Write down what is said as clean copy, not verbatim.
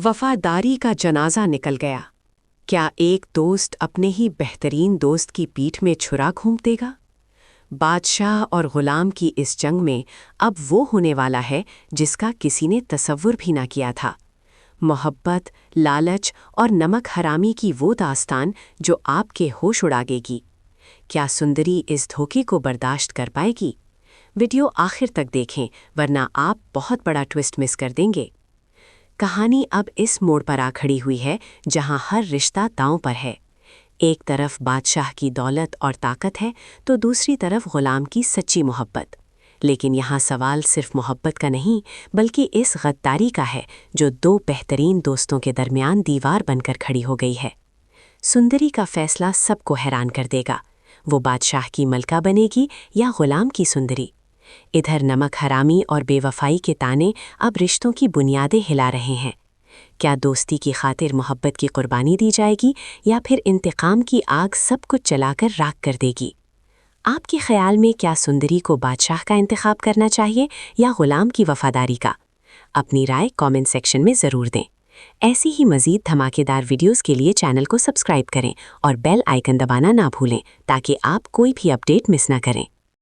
وفاداری کا جنازہ نکل گیا۔ کیا ایک دوست اپنے ہی بہترین دوست کی پیٹھ میں چھرا گھونپ دے گا؟ بادشاہ اور غلام کی اس جنگ میں اب وہ ہونے والا ہے جس کا کسی نے تصور بھی نہ کیا تھا۔ محبت، لالچ اور نمک حرامی کی وہ داستان جو آپ کے ہوش اڑا دے گی۔ کیا سندری اس دھوکے کو برداشت کر پائے گی؟ ویڈیو آخر تک دیکھیں ورنہ آپ بہت بڑا ٹویسٹ مس کر دیں گے۔ کہانی اب اس موڑ پر آ کھڑی ہوئی ہے جہاں ہر رشتہ داؤں پر ہے۔ ایک طرف بادشاہ کی دولت اور طاقت ہے تو دوسری طرف غلام کی سچی محبت۔ لیکن یہاں سوال صرف محبت کا نہیں بلکہ اس غداری کا ہے جو دو بہترین دوستوں کے درمیان دیوار بن کر کھڑی ہو گئی ہے۔ سندری کا فیصلہ سب کو حیران کر دے گا۔ وہ بادشاہ کی ملکہ بنے گی یا غلام کی سندری؟ ادھر نمک حرامی اور بے وفائی کے تانے اب رشتوں کی بنیادیں ہلا رہے ہیں۔ کیا دوستی کی خاطر محبت کی قربانی دی جائے گی یا پھر انتقام کی آگ سب کچھ چلا کر راکھ کر دے گی؟ آپ کے خیال میں کیا سندری کو بادشاہ کا انتخاب کرنا چاہیے یا غلام کی وفاداری کا؟ اپنی رائے کامنٹ سیکشن میں ضرور دیں۔ ایسی ہی مزید دھماکے دار ویڈیوز کے لیے چینل کو سبسکرائب کریں اور بیل آئیکن دبانا نہ بھولیں تاکہ آپ کوئی بھی اپڈیٹ مس نہ کریں۔